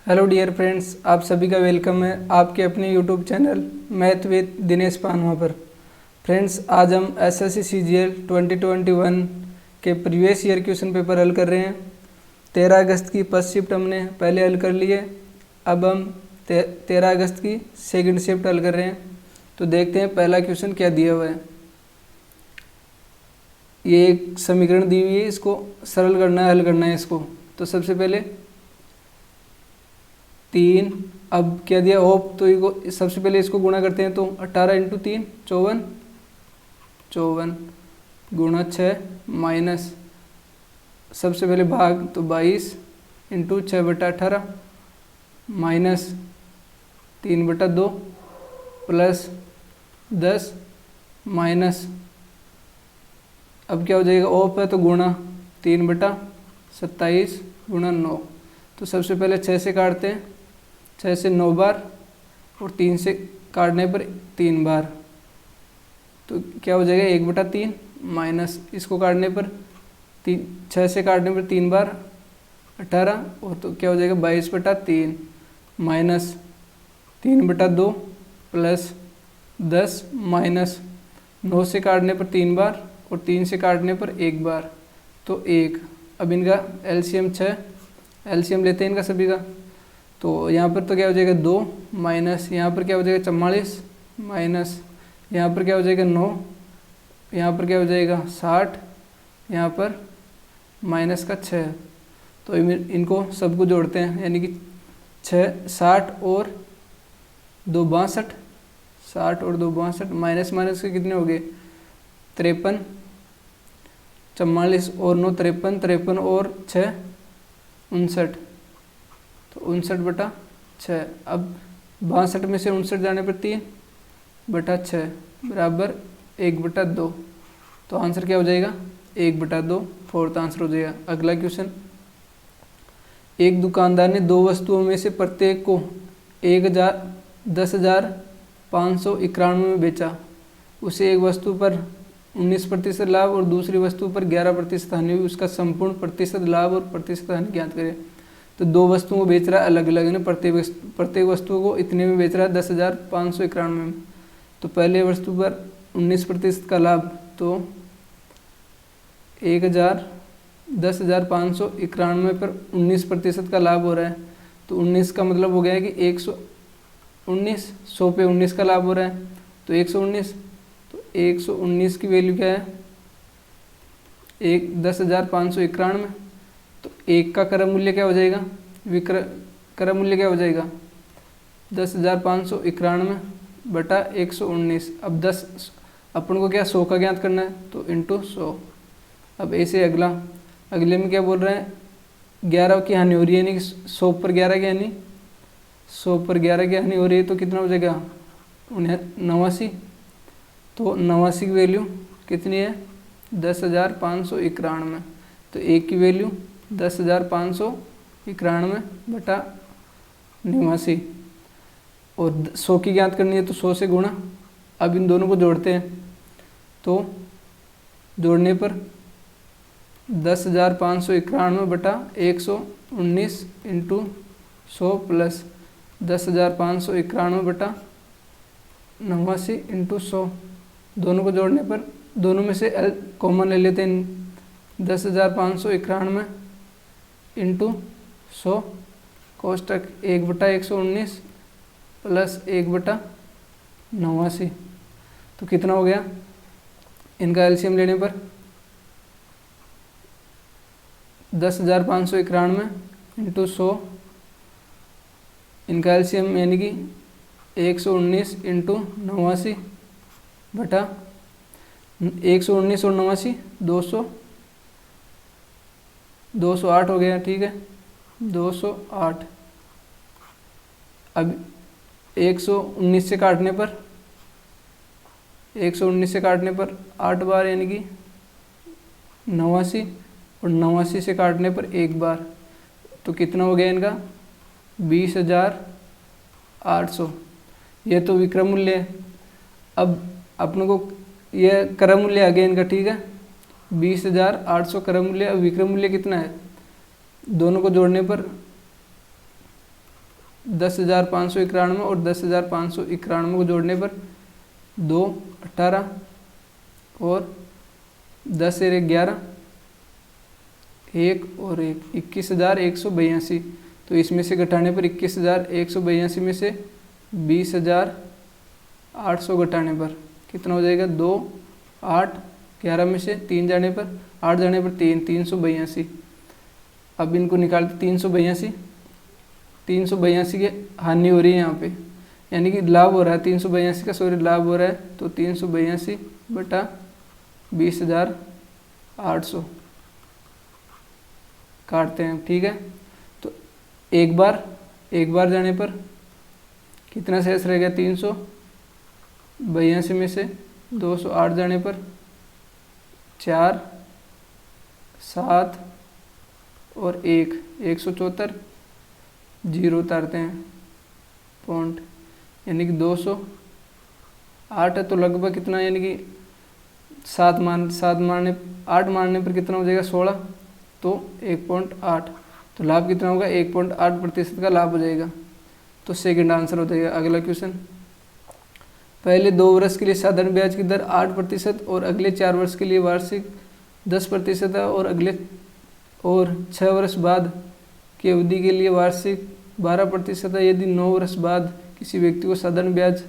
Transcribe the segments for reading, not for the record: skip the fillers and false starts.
Hello dear friends, आप सभी का वेलकम है आपके अपने YouTube channel math with Dinesh Panwa पर। फ्रेंड्स, आज हम एसएससी सीजीएल 2021 के प्रीवियस ईयर क्वेश्चन पेपर हल कर रहे हैं। 13 अगस्त की फर्स्ट शिफ्ट हमने पहले हल कर ली है। अब हम 13 अगस्त की सेकंड शिफ्ट हल कर रहे हैं। तो देखते हैं पहला क्वेश्चन क्या दिया हुआ है। ये एक समीकरण दी हुई है, इसको सरल करना है, हल करना है इसको। तो सबसे पहले 3, अब क्या दिया होप, तो इसको सबसे पहले इसको गुणा करते हैं। तो 18 इंटू 3 54 गुणा 6 माइनस सबसे पहले भाग, तो 22 इंटू 6/18 माइनस 3/2 प्लस 10 माइनस, अब क्या हो जाएगा ऑफ है तो गुणा 3/27 गुणा 9। तो सबसे पहले 6 से काटते हैं, 6 से 9 बार और 3 से काटने पर 3 बार। तो क्या हो जाएगा 1/3 माइनस इसको काटने पर 6 से काटने पर 3 बार 18, और तो क्या हो जाएगा 22/3 माइनस 3/2 प्लस 10 माइनस 9 से काटने पर 3 बार और 3 से काटने पर 1 बार, तो 1। अब इनका एलसीएम 6, एलसीएम लेते हैं इनका सभी का। तो यहाँ पर तो क्या हो जाएगा 2 माइनस यहाँ पर क्या हो जाएगा 44 माइनस यहाँ पर क्या हो जाएगा 9, यहाँ पर क्या हो जाएगा 60, यहाँ पर माइनस का 6। तो इनको सबको जोड़ते हैं, यानी कि 6 60 और 2 62, 60 और 2 62 माइनस माइनस के कितने हो गए 53, 44 और 9 53, 53 और 6 59, तो 59/6। अब 62 में से 59 जाने पर 3/6 बराबर 1/2। तो आंसर क्या हो जाएगा 1/2, फोर्थ आंसर हो जाएगा। अगला क्वेश्चन, एक दुकानदार ने 2 वस्तुओं में से प्रत्येक को 10,591 में बेचा। उसे एक वस्तु पर 19% लाभ और दूसरी वस्तु पर 11% हानि हुई। उसका संपूर्ण प्रतिशत लाभ और प्रतिशत हानि ज्ञात करें। तो 2 वस्तुओं को बेच रहा है अलग अलग, है प्रत्येक वस्तु को इतने में बेच रहा है 10,591 में। तो पहले वस्तु पर 19% का लाभ, तो 10,591 पर 19% का लाभ हो रहा है। तो 19 का मतलब हो गया है कि 119, 100 पे 19 का लाभ हो रहा है, तो 119। तो 119 की वैल्यू क्या है 10,591। तो 1 का क्रम मूल्य क्या हो जाएगा, क्रम मूल्य क्या हो जाएगा 10,591 बटा 119। अब 10 अपन को क्या 100 का ज्ञात करना है, तो इंटू 100। अब ऐसे अगले में क्या बोल रहे हैं 11 की हानि हो रही है, यानी कि 100 पर 11 की हानि, 100 पर 11 की हानि हो रही है। तो कितना हो जाएगा 89। तो 89 की वैल्यू कितनी है 10,591। तो 1 की वैल्यू 10,591 बटा 89, और 100 की ज्ञात करनी है तो 100 से गुणा। अब इन दोनों को जोड़ते हैं, तो जोड़ने पर 10,591 बटा 119 इंटू 100 प्लस 10,591 बटा 89 इंटू 100। दोनों को जोड़ने पर दोनों में से कॉमन ले लेते हैं, 10,591 इंटू 100 कोष्टक 1/119 प्लस 1/89। तो कितना हो गया इनका एलसीएम लेने पर 10,591 इंटू 100, इनका एलसीएम यानी कि 119 इंटू 89 बटा 119 और 89 208 हो गया, ठीक है 208। अब 119 से काटने पर 8 बार, यानी कि 89, और 89 से काटने पर 1 बार। तो कितना हो गया इनका 20,800। ये तो विक्रम मूल्य है। अब अपने को यह क्रम मूल्य आ गया इनका, ठीक है 20,800 क्रम मूल्य। अब विक्रम मूल्य कितना है, दोनों को जोड़ने पर 10,591 और 10,591 को जोड़ने पर 2 18 और 10 से 11 1 और 1 21,182। तो इसमें से घटाने पर 21,182 में से 20,800 घटाने पर कितना हो जाएगा? 2 8 11 में से 3 जाने पर 8 जाने पर 382। अब इनको निकालते 382 की हानि हो रही है यहाँ पे, यानी कि लाभ हो रहा है 382 का, सॉरी लाभ हो रहा है। तो 382 बटा 20,800 काटते हैं, ठीक है। तो एक बार जाने पर कितना शेष रह गया? 382 में से 208 जाने पर 4 7 और 1 174, जीरो उतारते हैं पॉइंट, यानी कि 208 है तो लगभग कितना, यानी कि 8 मारने पर कितना हो जाएगा? 16, तो 1.8। तो लाभ कितना होगा? 1.8% का लाभ हो जाएगा। तो सेकंड आंसर हो जाएगा। अगला क्वेश्चन, पहले 2 वर्ष के लिए साधारण ब्याज की दर 8% और अगले 4 वर्ष के लिए वार्षिक 10% है, और 6 वर्ष बाद की अवधि के लिए वार्षिक 12% है। यदि 9 वर्ष बाद किसी व्यक्ति को साधारण ब्याज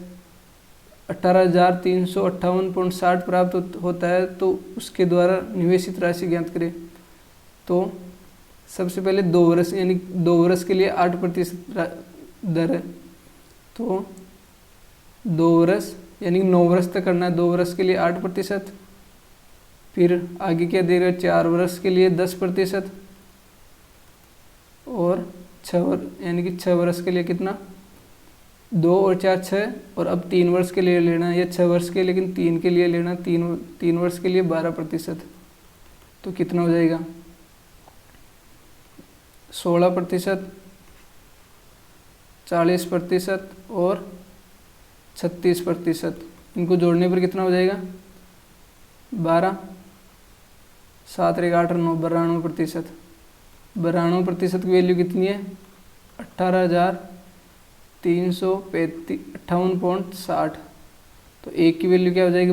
18,358.60 प्राप्त होता है तो उसके द्वारा निवेशित राशि ज्ञात करें। तो सबसे पहले 2 वर्ष, यानी 2 वर्ष के लिए 8% दर है। तो 2 वर्ष यानी 9 वर्ष तक करना है, 2 वर्ष के लिए 8%, फिर आगे क्या देगा? 4 वर्ष के लिए 10%, और 6 वर्ष यानी कि 6 वर्ष के लिए कितना? 2 और 4 6, और अब 3 वर्ष के लिए लेना है, या 6 वर्ष के, लेकिन 3 के लिए लेना, 3 वर्ष के लिए 12%। तो कितना हो जाएगा? 16%, 40% और 36%। इनको जोड़ने पर कितना हो जाएगा? 12 7 8 9 92%। 92% की वैल्यू कितनी है? 18,358.60। तो एक की वैल्यू क्या हो जाएगी?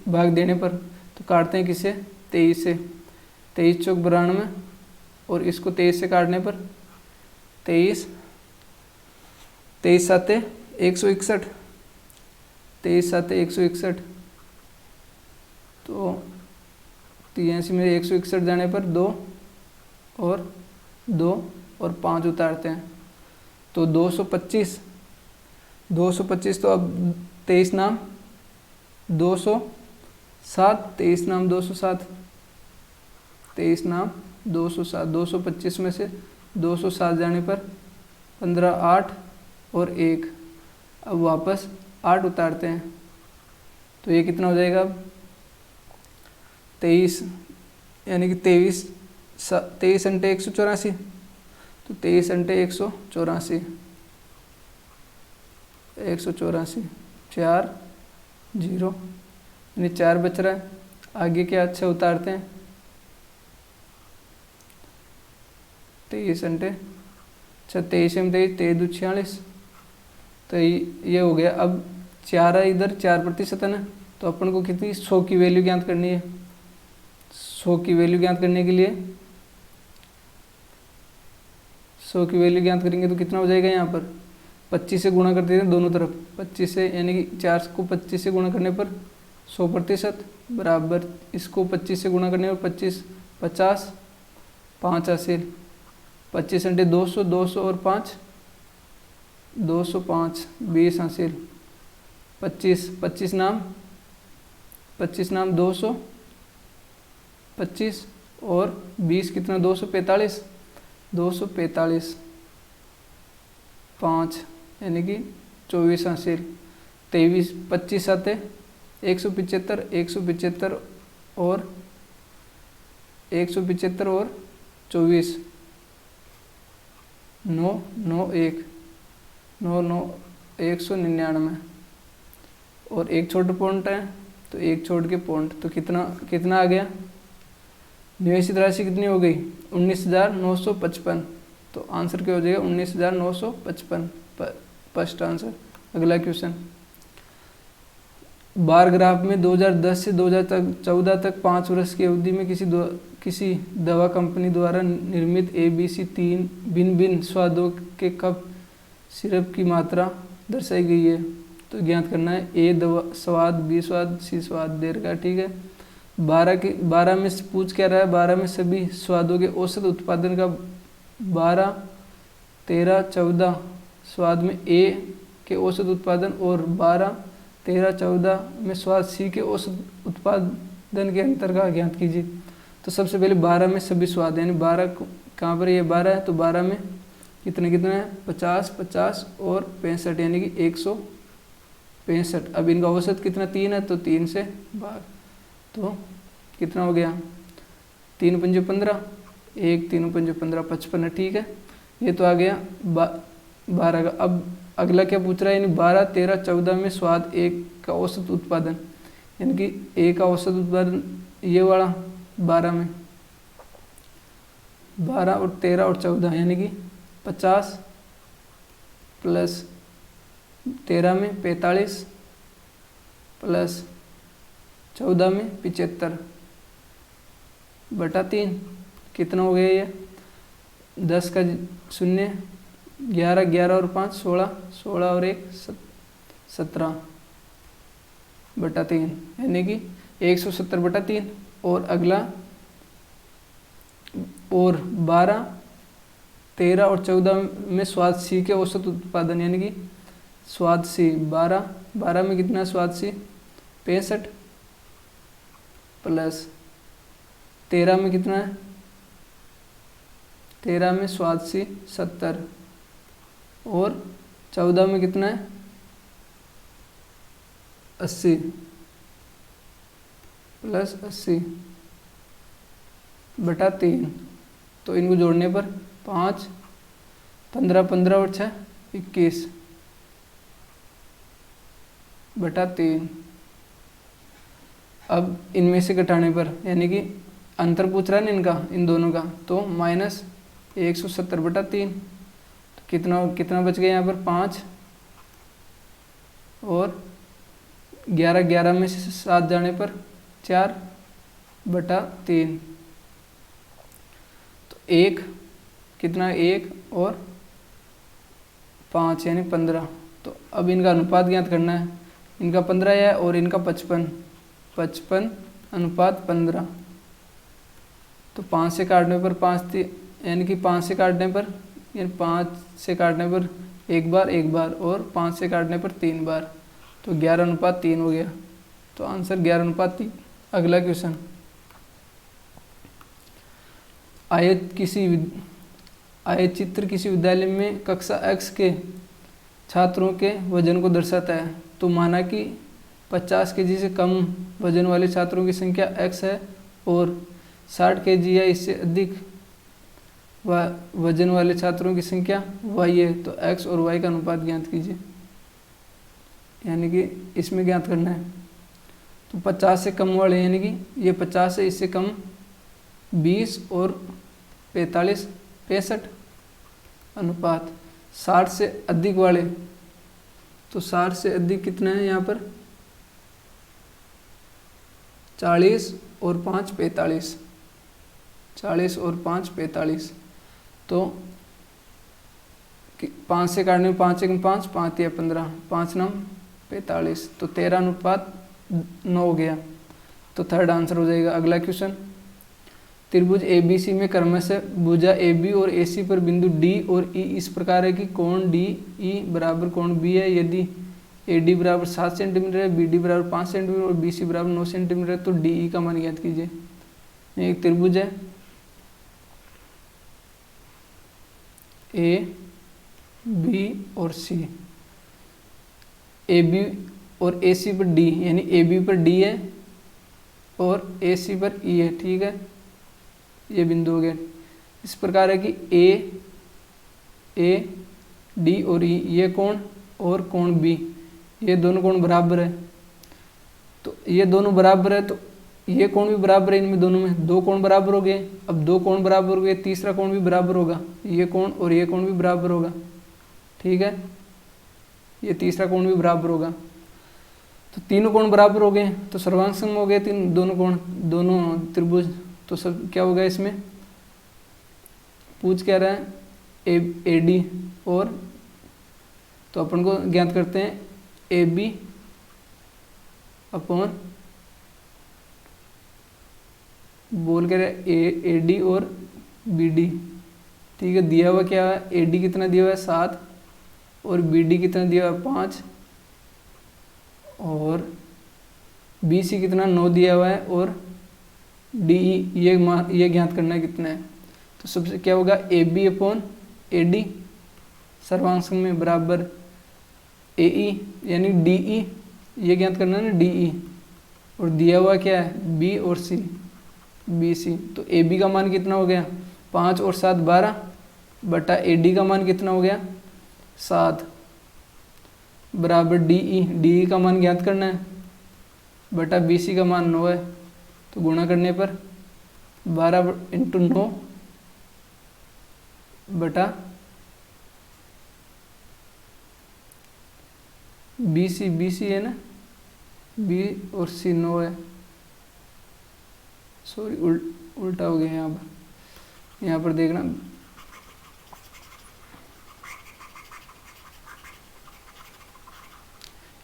भाग देने पर, तो काटते हैं किसे? 23 से। 23 चौक 92, और इसको 23 से काटने पर 23 7 161, 23 7 161। तो 83 में 161 जाने पर 2 और 5 उतारते हैं, तो 225। तो अब 23 नाम 207, 23 नाम 207, 23 नाम 207। 225 में से 207 जाने पर 15 8 और 1, अब वापस 8 उतारते हैं, तो ये कितना हो जाएगा? 23, यानी कि 23 × 184, तो 23 × 184, 4 0, यानी 4 बच रहा है। आगे क्या? अच्छा उतारते हैं, 23 × 23 में 23 2 46, तो ये हो गया। अब 4 है इधर, 4% है ना, तो अपन को कितनी 100 की वैल्यू ज्ञात करनी है। 100 की वैल्यू ज्ञात करने के लिए 100 की वैल्यू ज्ञात करेंगे तो कितना हो जाएगा? यहाँ पर 25 से गुणा कर देते हैं दोनों तरफ, 25 से, यानी कि 4 को 25 से गुणा करने पर 100% बराबर, इसको 25 से गुणा करने पर 25 50, 5 हासिल, 25 × 200, 200 और 5 205, 20 हासिल, 25 नाम 200, 25 और 20 कितना? 245, 5, यानी कि 24 हासिल, 23 25 आते 175, 175 और 24, 9 9 1 9 9 199, और एक छोटा पॉइंट है तो एक छोड़ के पॉइंट, तो कितना आ गया? निवेशित राशि कितनी हो गई? 19,955। तो आंसर क्या हो जाएगा 19,955 फर्स्ट आंसर। अगला क्वेश्चन, बार ग्राफ में 2010 से 2014 तक 5 वर्ष की अवधि में किसी दवा कंपनी द्वारा निर्मित ABC 3 भिन्न भिन्न स्वादों के कप सिरप की मात्रा दर्शाई गई है। तो ज्ञात करना है A दवा स्वाद, B स्वाद, C स्वाद दे रखा है, ठीक है। 12 में से पूछ क्या रहा है, 12 में सभी स्वादों के औसत उत्पादन का 12, 13, 14 स्वाद में A के औसत उत्पादन और 12, 13, 14 में स्वाद C के औसत उत्पादन के अंतर का ज्ञात कीजिए। तो सबसे पहले 12 में सभी स्वाद, यानी 12 कहाँ पर ये 12 है, तो 12 में कितने है 50, 50 और 65 यानी कि 165। अब इनका औसत कितना 3 है, तो 3 से भाग, तो कितना हो गया 3 पंजे 15, 1 3 पंजे 15, 55 है, ठीक है। ये तो आ गया 12 का। अब अगला क्या पूछ रहा है, यानी 12, 13, 14 में स्वाद A का औसत उत्पादन, यानी कि A का औसत उत्पादन ये वाला 12 में 12 और 13 और 14 यानी कि 50 प्लस 13 में 45 प्लस 14 में 75 बटा 3 कितना हो गया ये 10 का 0, 11, 11 और 5 16, 16 और 1 17 बटा 3 यानी कि 170 बटा 3। और अगला और 12, 13 और 14 में स्वाद C के औसत उत्पादन, यानी कि स्वाद C 12 में कितना स्वाद C 65 प्लस 13 में कितना है 13 में स्वाद C 70 और 14 में कितना है 80 प्लस 80 बटा 3। तो इनको जोड़ने पर 5, 15, 15 और 6 21 बटा 3। अब इनमें से घटाने पर, यानी कि अंतर पूछ रहा है ना इनका, इन दोनों का, तो माइनस 170 बटा 3। तो कितना बच गया यहाँ पर 5 और 11, 11 में से 7 जाने पर 4 बटा 3। तो 1 कितना 1 और 5 यानी 15। तो अब इनका अनुपात ज्ञात करना है, इनका 15 है और इनका 55 अनुपात 15। तो 5 से काटने पर 5 यानी कि 5 से काटने पर, यानी 5 से काटने पर एक बार और 5 से काटने पर 3 बार, तो 11:3 हो गया। तो आंसर 11:3। अगला क्वेश्चन, आयत चित्र किसी विद्यालय में कक्षा X के छात्रों के वजन को दर्शाता है। तो माना कि 50 kg से कम वजन वाले छात्रों की संख्या X है और 60 kg या इससे अधिक वजन वाले छात्रों की संख्या Y है। तो X और Y का अनुपात ज्ञात कीजिए, यानी कि इसमें ज्ञात करना है। तो 50 से कम वाले, यानी कि ये 50 है, इससे कम 20 और 45 65 अनुपात 60 से अधिक वाले, तो 60 से अधिक कितना है यहाँ पर 40 और 5 45, 40 और 5 45। तो 5 से काटने में 5 1 5, 5 या 15, 5 9 45, तो 13:9 हो गया। तो थर्ड आंसर हो जाएगा। अगला क्वेश्चन, त्रिभुज ABC में क्रमशः भुजा AB और AC पर बिंदु D और E इस प्रकार है कि कोण DE बराबर कोण B है। यदि AD बराबर 7 सेंटीमीटर है, BD बराबर 5 सेंटीमीटर और BC बराबर 9 सेंटीमीटर है, तो DE का मान ज्ञात कीजिए। एक त्रिभुज है A, B और C, AB और AC पर D, यानी AB पर D है और AC पर E है, ठीक है, ये बिंदु हो गया। इस प्रकार है कि A, D और E ये कोण और कोण B, ये दोनों कोण बराबर है। तो ये दोनों बराबर है, तो ये कोण भी बराबर है इनमें दोनों में, दो कोण बराबर हो गए। अब दो कोण बराबर हो गए, तीसरा कोण भी बराबर होगा, ये कोण और ये कोण भी बराबर होगा, ठीक है, ये तीसरा कोण भी बराबर होगा। तो तीनों कोण बराबर हो गए, तो सर्वांग संग हो गए तीन दोनों कोण, दोनों त्रिभुज। तो सब क्या होगा इसमें, पूछ क्या रहा है, ए डी और, तो अपन को ज्ञात करते हैं ए बी अपॉन, बोल के रहे ए डी और बी डी, ठीक है। दिया हुआ क्या है, ए डी कितना दिया हुआ है 7 और बी डी कितना दिया हुआ है 5 और बी सी कितना 9 दिया हुआ है और डी ई ये ज्ञात करना है कितना है। तो सबसे क्या होगा, A B upon A D सर्वांग संग में बराबर ए ई यानी डी ई, ये ज्ञात करना है ना डी ई, और दिया हुआ क्या है बी और सी, बी सी। तो ए बी का मान कितना हो गया 5 और 7 12 बटा ए डी का मान कितना हो गया 7 बराबर डी ई का मान ज्ञात करना है बटा बी सी का मान 9 है। तो गुणा करने पर 12 इंटू 9 बटा बी सी है ना, बी और सी 9 है, सॉरी उल्टा हो गया यहाँ पर देखना,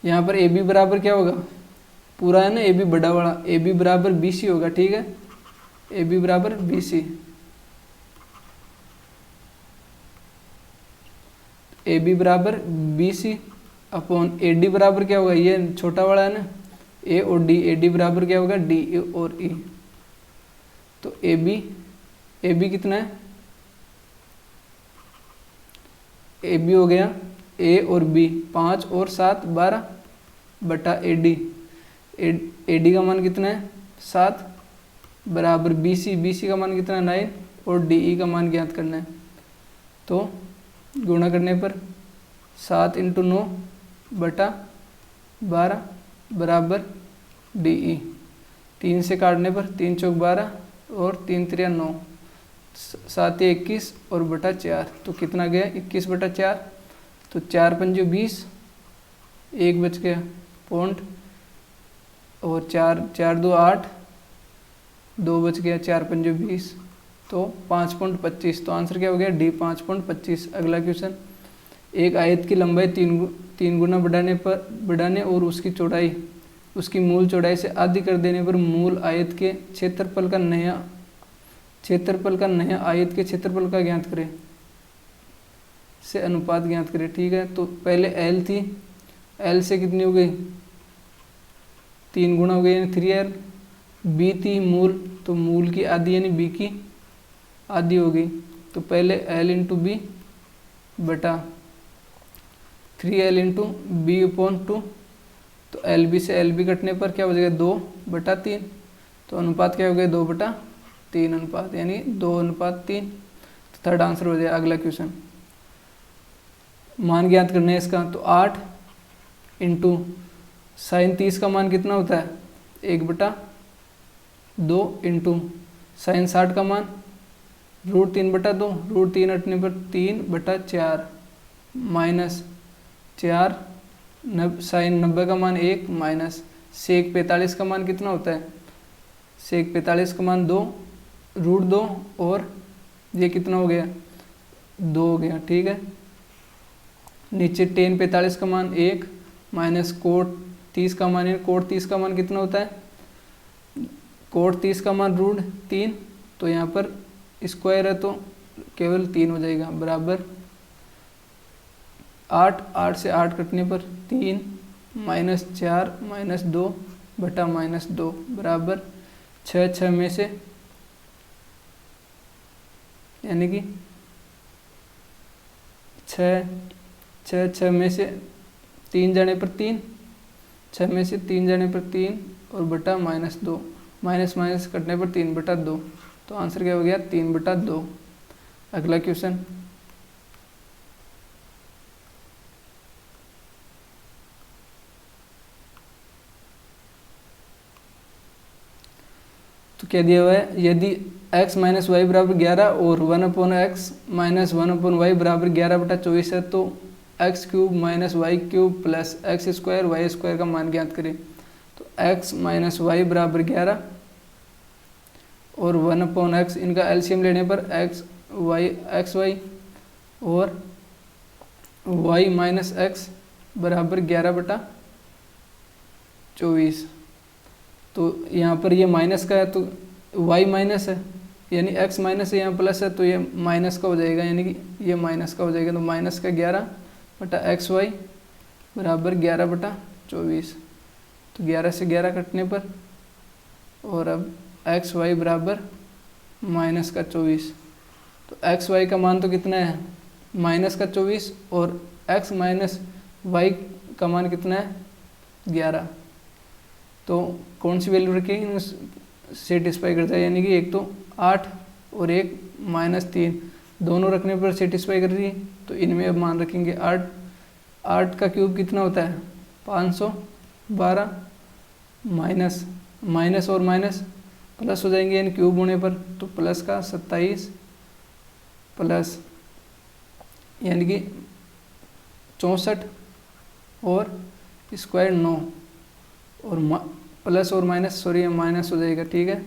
यहाँ पर ए बी बराबर क्या होगा, पूरा है ना ए बी बड़ा वाला, ए बी बराबर बी सी होगा, ठीक है, ए बी बराबर बी सी, ए बी बराबर B C upon A D बराबर क्या होगा, ये छोटा वाला है ना ए और डी, ए डी बराबर क्या होगा डी और ई। तो ए बी कितना है, ए बी हो गया ए और बी 5 और 7 12 बटा ए डी का मान कितना है 7 बराबर बी सी का मान कितना है 9 और डी ई का मान ज्ञात करना है। तो गुणा करने पर 7 इंटू 9 बटा 12 बराबर डी ई, 3 से काटने पर 3 चौक 12 और 3 त्रिया 9, 7 21 और बटा 4, तो कितना गया 21 बटा 4, तो 4 पंजे 20, 1 बच गया पॉइंट और 4 2 8, 2 बच गया, 4 पंजे 20, तो 5.25। तो आंसर क्या हो गया डी 5.25। अगला क्वेश्चन, एक आयत की लंबाई 3 गुना बढ़ाने और उसकी चौड़ाई उसकी मूल चौड़ाई से आधी कर देने पर मूल आयत के क्षेत्रफल का नया आयत के क्षेत्रफल का ज्ञात करें, से अनुपात ज्ञात करें, ठीक है। तो पहले एल थी, एल से कितनी हो गई 3 गुना हो गई यानी 3L, बी थी मूल, तो मूल की आधी यानी बी की आधी हो गई, तो पहले एल इंटू बी बटा 3L इंटू बी अपॉन 2, तो एल बी से एल बी कटने पर क्या हो जाएगा 2 बटा 3, तो अनुपात क्या हो गया 2 बटा 3 अनुपात यानी 2:3। तो थर्ड आंसर हो जाएगा। अगला क्वेश्चन, मान ज्ञात करना है इसका, तो 8 इंटू साइन 30 का मान कितना होता है 1/2 इंटू साइन 60 का मान √3/2, √3 हटने पर 3/4 माइनस 4 साइन 90 का मान 1 माइनस सेक 45 का मान कितना होता है, सेक 45 का मान 2 √2 और ये कितना हो गया 2 हो गया, ठीक है। नीचे टेन 45 का मान 1 माइनस कोट 30 का मान, कोट 30 का मान कितना होता है, कोट 30 का मान √3, तो यहाँ पर स्क्वायर है तो केवल 3 हो जाएगा, बराबर 8 से 8 कटने पर 3 माइनस 4 माइनस 2 बटा माइनस 2 बराबर 6 में से यानी कि 6 में से 3 जाने पर 3, 6 में से 3 जाने पर 3 और बटा -2, माइनस कटने पर 3/2, तो आंसर क्या हो गया 3/2। अगला क्वेश्चन, तो क्या दिया हुआ है, यदि x माइनस वाई बराबर 11 और 1/x माइनस 1/y बराबर 11/24 है तो x cube minus y cube plus x square y square का मान ज्ञात करें। तो x माइनस वाई बराबर 11 और 1/x, इनका एलसीएम लेने पर एक्स वाई और y माइनस एक्स बराबर 11/24। तो यहाँ पर ये माइनस का है तो y माइनस है, यानी x माइनस है, यहाँ प्लस है तो ये माइनस का हो जाएगा, यानी कि ये माइनस का हो जाएगा। तो माइनस का 11/xy बराबर 11/24। तो 11 से 11 कटने पर, और अब xy बराबर माइनस का 24। तो xy का मान तो कितना है, माइनस का 24, और x माइनस वाई का मान कितना है, 11। तो कौन सी वैल्यू रखेगी, सेटिस्फाई करता है, यानी कि एक तो 8 और एक -3, दोनों रखने पर सेटिस्फाई कर रही है। तो इनमें अब मान रखेंगे 8 का क्यूब कितना होता है, 512, माइनस और माइनस प्लस हो जाएंगे यानी क्यूब होने पर, तो प्लस का 27 प्लस यानी कि 64 और स्क्वायर 9, और प्लस और माइनस, सॉरी माइनस हो जाएगा, ठीक है,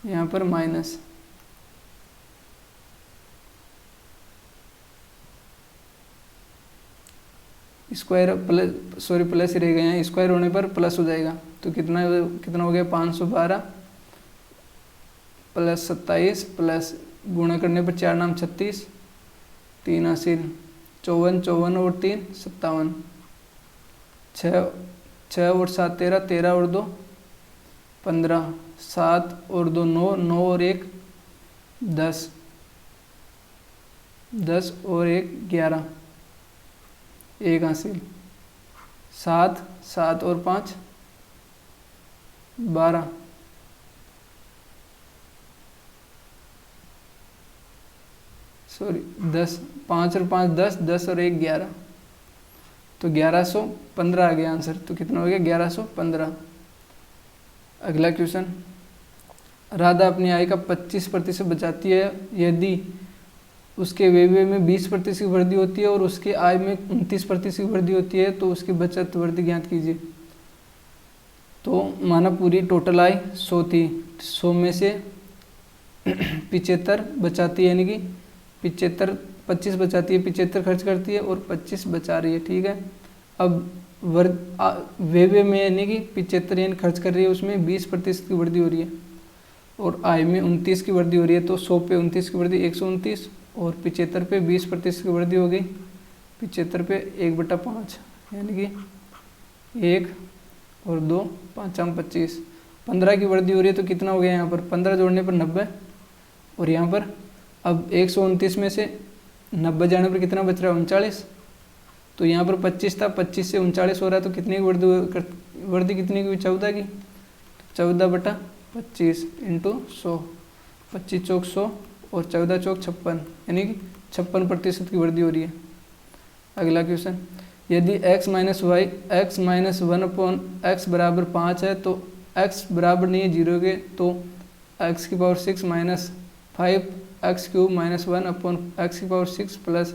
यहाँ पर minus. Square plus, sorry plus ही रहेगा, यहाँ स्क्वायर होने पर प्लस हो जाएगा। तो कितना हो गया, 512 प्लस 27 प्लस गुणा करने पर 4 नाम 36, 3 हासिल 54, 54 और 3 57, 6 और 7 13, 13 और 2 15, 7 और 2 9, 9 और 1 10, 10 और 1 11, 1 हासिल 7, 7 और 5 12, सॉरी 10, 5 और 5 10, 10 और 1 11, तो 1115 आ गया आंसर। तो कितना हो गया, 1115। अगला क्वेश्चन, राधा अपनी आय का 25% बचाती है, यदि उसके व्यय में 20% की वृद्धि होती है और उसके आय में 29% की वृद्धि होती है तो उसकी बचत वृद्धि ज्ञात कीजिए। तो माना पूरी टोटल आय 100 थी, 100 में से 75 बचाती है, यानी कि 25 बचाती है, 75 खर्च करती है और 25 बचा रही है, ठीक है। अब व्यय में यानी कि 75 यानी खर्च कर रही है, उसमें 20% की वृद्धि हो रही है और आय में 29 की वृद्धि हो रही है। तो 100 पे 29 की वृद्धि 129 और 75 पे 20% की वृद्धि हो गई, 75 पे 1/5 यानी कि 1 और 2 5 25, 15 की वृद्धि हो रही है। तो कितना हो गया यहाँ पर, 15 जोड़ने पर 90, और यहाँ पर अब 129 में से 90 जाने पर कितना बच रहा है, 39। तो यहाँ पर 25 था, 25 से 39 हो रहा है, तो कितनी की वृद्धि कितनी की, 14 की, 14/25 इंटू 100, 25 चौक 100 और 14 चौक 56, यानी कि 56% की वृद्धि हो रही है। अगला क्वेश्चन, यदि x minus y x minus 1/x बराबर 5 है तो x बराबर नहीं है 0 के, तो x की power 6 minus 5x cube minus 1/x की power 6 plus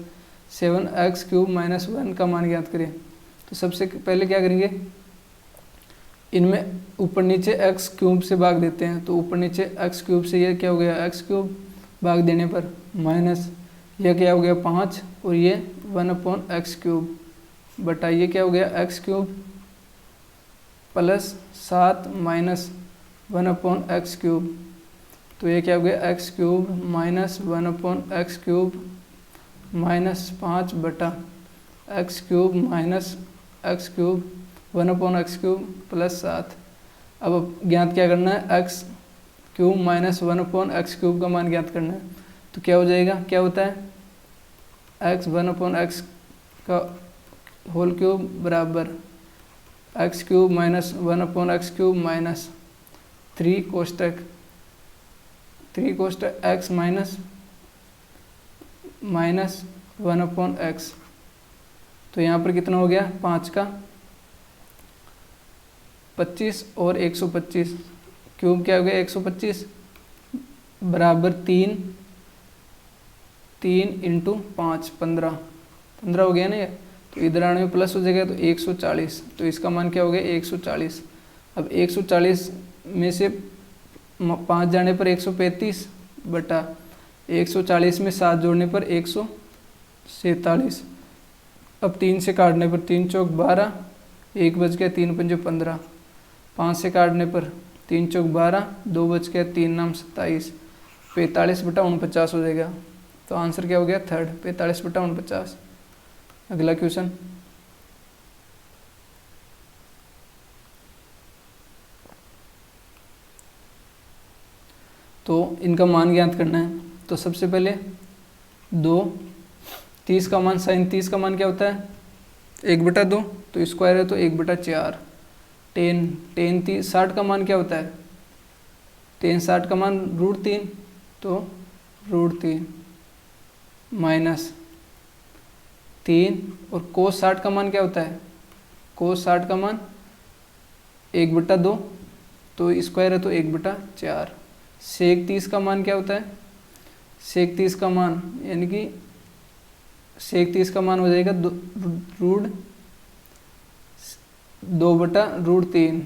7x cube minus 1 का मान ज्ञात करें। तो सबसे पहले क्या करेंगे, इनमें ऊपर नीचे x क्यूब से भाग देते हैं। तो ऊपर नीचे x क्यूब से ये क्या हो गया, x क्यूब भाग देने पर माइनस यह क्या हो गया 5 और ये 1/x क्यूब बटा ये क्या हो गया x cube plus 7 minus 1/x cube. तो ये क्या हो गया x cube minus 1/x cube minus 5/x cube minus x cube 1/x cube plus 7। अब ज्ञात क्या करना है, x cube minus 1/x cube का मान ज्ञात करना है। तो क्या हो जाएगा, क्या होता है, x 1/x का होल क्यूब बराबर x cube minus 1/x cube minus 3 कोष्टक x minus 1/x। तो यहाँ पर कितना हो गया, 5 का 25 और 125 क्यूब क्या हो गया 125 बराबर 3 इंटू 5 15 हो गया ना ये। तो इधर आने में प्लस हो जाएगा तो 140, तो इसका मान क्या हो गया 140। अब 140 में से 5 जाने पर 135 बटा 140 में 7 जोड़ने पर 147। अब 3 से काटने पर 3 चौक 12, 1 बच गया 3 पंजे 15। 5 से काटने पर 3 चौक 12, 2 बच गया 3 नाम 27, 45 बटा 49 हो जाएगा। तो आंसर क्या हो गया थर्ड 45 बटा 49। अगला क्वेश्चन, तो इनका मान ज्ञात करना है। तो सबसे पहले 2 30 का मान, साइन 30 का मान क्या होता है 1/2, तो स्क्वायर है तो 1/4। टेन 60 का मान क्या होता है, टेन 60 का मान √3, तो √3 माइनस 3। और कोस 60 का मान क्या होता है, कोस 60 का मान 1/2, तो स्क्वायर है तो 1/4। सेक 30 का मान क्या होता है, सेक 30 का मान यानी कि सेक 30 का मान हो जाएगा √2/√3,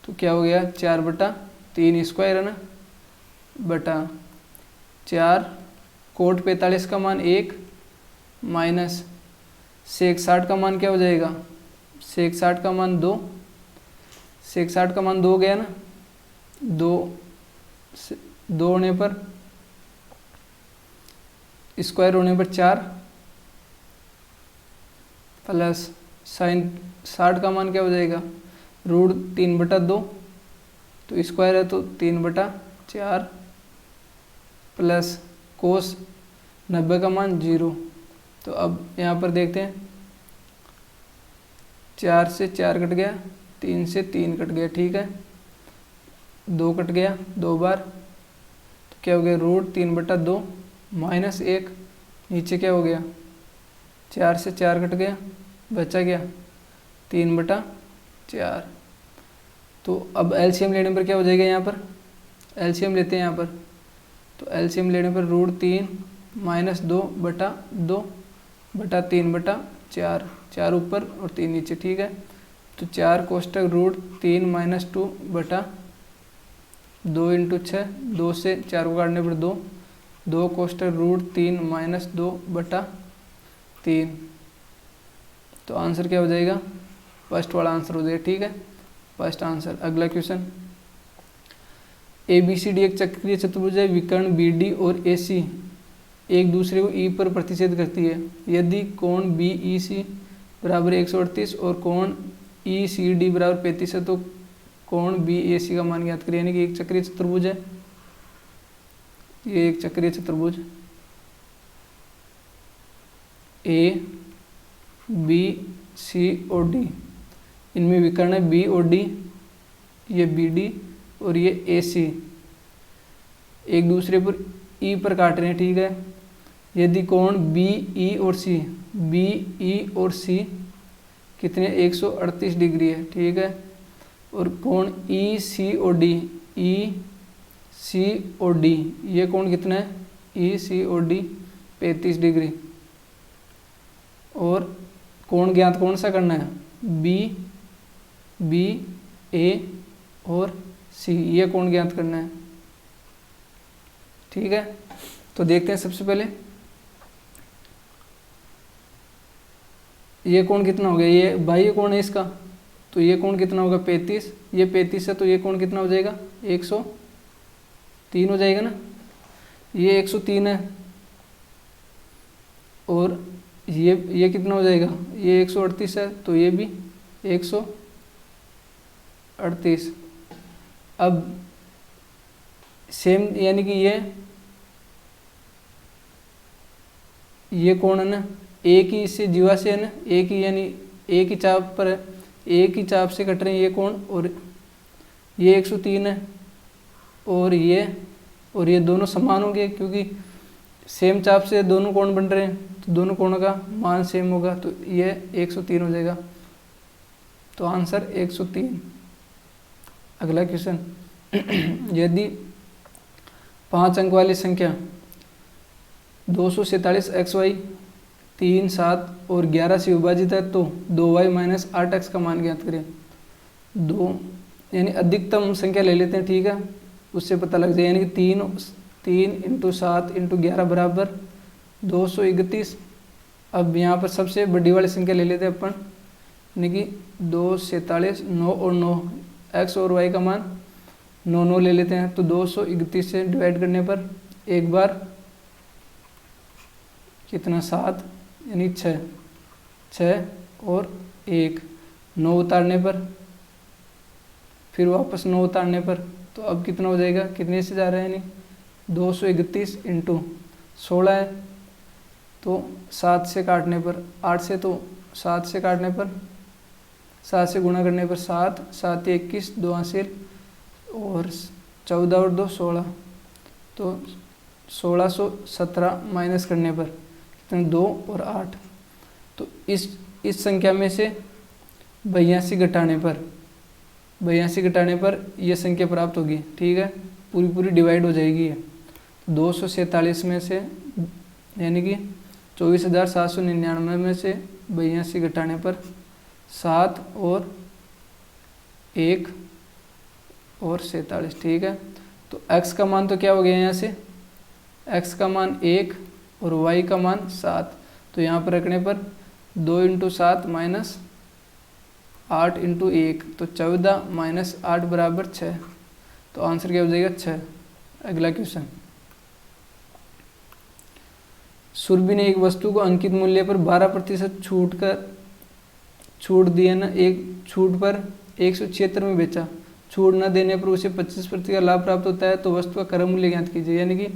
तो क्या हो गया 4/3 स्क्वायर है ना बटा 4। कोट 45 का मान 1 माइनस सेक 60 का मान क्या हो जाएगा, सेक 60 का मान 2, सेक 60 का मान 2 हो गया ना, 2 होने पर स्क्वायर होने पर 4 प्लस साइन 60 का मान क्या हो जाएगा √3/2, तो स्क्वायर है तो 3/4 प्लस कोस 90 का मान 0। तो अब यहाँ पर देखते हैं 4 से 4 कट गया, 3 से 3 कट गया, ठीक है 2 कट गया 2 बार, तो क्या हो गया √3/2 माइनस 1, नीचे क्या हो गया 4 से 4 कट गया, बचा गया 3/4। तो अब एलसीएम लेने पर क्या हो जाएगा, यहाँ पर एलसीएम लेते हैं यहाँ पर, तो एलसीएम लेने पर √3 माइनस 2/2 बटा 3/4, 4 ऊपर और 3 नीचे, ठीक है। तो 4 कोष्टक √3 माइनस 2/2 इंटू 6, 2 से 4 को काटने पर 2 कोष्टक √3 माइनस 2/3। तो आंसर क्या हो जाएगा, फर्स्ट वाला आंसर हो जाएगा, ठीक है फर्स्ट आंसर। अगला क्वेश्चन, ABCD एक चक्रीय चतुर्भुज है, विकर्ण BD और AC एक दूसरे को E पर प्रतिच्छेद करती है। यदि कोण BEC बराबर 138 और कोण ECD बराबर 35 है तो कोण BAC का मान ज्ञात करिए। यानी कि एक चक्रीय चतुर्भुज है, ये एक चक्रीय चतुर्भुज ABC और D, इनमें विकर्ण है B और D, ये BD और ये AC एक दूसरे पर E पर काट रहे हैं, ठीक है। यदि कोण BE और C कितने 138 डिग्री है, ठीक है। और कोण EC और D ये कोण कितना है EC और D 35 डिग्री। और कोण ज्ञात कौन सा करना है B A और C, ये कोण ज्ञात करना है, ठीक है। तो देखते हैं सबसे पहले ये कोण कितना हो गया, ये बाह्य कोण है इसका, तो ये कोण कितना होगा 35, ये 35 है तो ये कोण कितना हो जाएगा 103 हो जाएगा ना, ये 103 है। और ये कितना हो जाएगा, ये 138 है तो ये भी 138। अब सेम यानी कि ये कोण है ना एक ही इससे जीवा से है ना, एक ही यानी एक ही चाप पर है, एक ही चाप से कट रहे हैं ये कोण, और ये 103 है और ये दोनों समान होंगे क्योंकि सेम चाप से दोनों कोण बन रहे हैं, तो दोनों कोणों का मान सेम होगा, तो ये 103 हो जाएगा। तो आंसर 103। अगला क्वेश्चन यदि 5 अंक वाली संख्या 247 XY 3, 7 और 11 से विभाजित है तो 2y माइनस 8x का मान ज्ञात करें। दो यानी अधिकतम संख्या ले लेते हैं, ठीक है, उससे पता लग जाए। यानी कि 3 × 7 × 11 बराबर 231। अब यहाँ पर सबसे बड़ी वाली संख्या ले लेते हैं अपन, यानी कि 2, 47, 9 और 9, x और y का मान 9, 9 ले लेते हैं। तो 231 से डिवाइड करने पर एक बार कितना 7 यानी 6 और 1, 9 उतारने पर, फिर वापस 9 उतारने पर, तो अब कितना हो जाएगा, कितने से जा रहे हैं, यानी 231 × 16 है, तो 7 से काटने पर 8 से, तो 7 से काटने पर 7 से गुणा करने पर 7, 7 × 21, 2 हासिल और 14 और 2 16, तो 1617 माइनस करने पर कितने 2 और 8। तो इस संख्या में से 82 घटाने पर यह संख्या प्राप्त होगी, ठीक है, पूरी डिवाइड हो जाएगी। 247 में से यानी कि 24,799 में से 82 घटाने पर 7 और 1 और 47, ठीक है। तो x का मान तो क्या हो गया, यहाँ से x का मान 1 और y का मान 7, तो यहाँ पर रखने पर 2 × 7 माइनस 8 × 1, तो 14 माइनस 8 बराबर 6, तो आंसर क्या हो जाएगा 6। अगला क्वेश्चन, सुरभि ने एक वस्तु को अंकित मूल्य पर 12% छूट दिए ना, एक छूट पर 176 में बेचा, छूट न देने पर उसे 25% का लाभ प्राप्त होता है, तो वस्तु का क्रय मूल्य ज्ञात कीजिए। यानी कि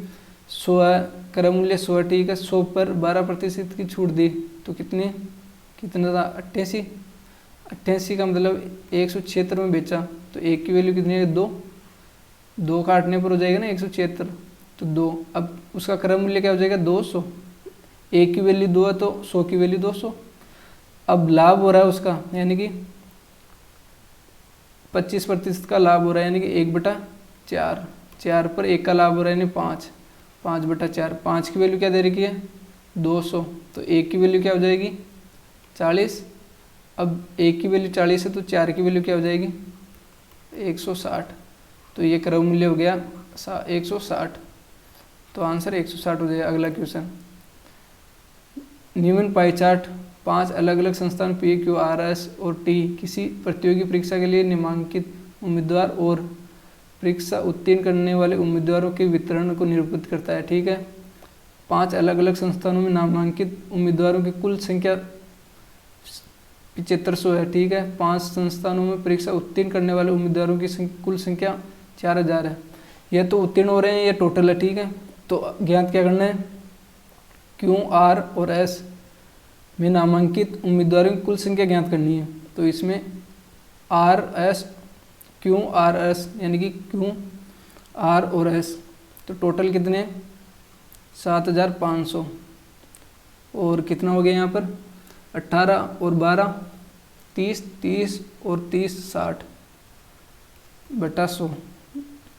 100 क्रय मूल्य 100, ठीक है, 100 पर 12% की छूट दी तो कितना था 88 का मतलब 176 में बेचा, तो 1 की वैल्यू कितनी है 2 काटने पर हो जाएगा ना 176, तो 2। अब उसका क्रय मूल्य क्या हो जाएगा 200, 1 की वैल्यू 2 है तो 100 की वैल्यू 200। अब लाभ हो रहा है उसका, यानी कि 25% का लाभ हो रहा है, यानी कि 1/4, 4 पर 1 का लाभ हो रहा है, यानी 5/4, 5 की वैल्यू क्या दे रखी है 200, तो 1 की वैल्यू क्या हो जाएगी 40। अब 1 की वैल्यू 40 है तो 4 की वैल्यू क्या हो जाएगी 160, तो ये क्रय मूल्य हो गया 160, तो आंसर 160 हो जाएगा। अगला क्वेश्चन, निम्न पाई चार्ट 5 अलग अलग संस्थान P, Q, R, S और T किसी प्रतियोगी परीक्षा के लिए नामांकित उम्मीदवार और परीक्षा उत्तीर्ण करने वाले उम्मीदवारों के वितरण को निरूपित करता है, ठीक है। 5 अलग अलग संस्थानों में नामांकित उम्मीदवारों की कुल संख्या 7500 है, ठीक है। 5 संस्थानों में परीक्षा उत्तीर्ण करने वाले उम्मीदवारों की कुल संख्या 4000 है। यह तो उत्तीर्ण हो रहे हैं, ये टोटल है, ठीक है। तो ज्ञात क्या करना है, Q, R और S में नामांकित उम्मीदवारों की कुल संख्या ज्ञात करनी है। तो इसमें Q, R, S यानी कि Q, R और S, तो टोटल कितने 7500, और कितना हो गया यहाँ पर 18 और 12 30, 30 और 30 60/100,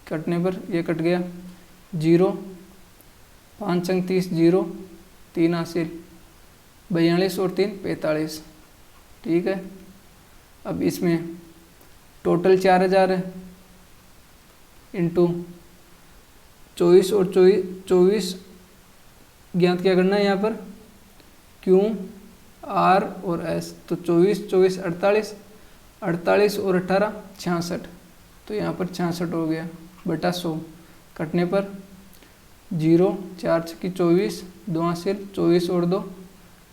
कटने पर ये कट गया 0, 5 अंक 30, 0, 3 हासिल 42 और 3 45, ठीक है। अब इसमें टोटल 4000 है, इंटू 24 और 24 ज्ञात क्या करना है यहाँ पर Q, R और S, तो 24 24 48, 48 और 18 66, तो यहाँ पर 66 हो गया बटा 100, कटने पर 0, 4 छक्की 24, 2 हासिल 24 और 2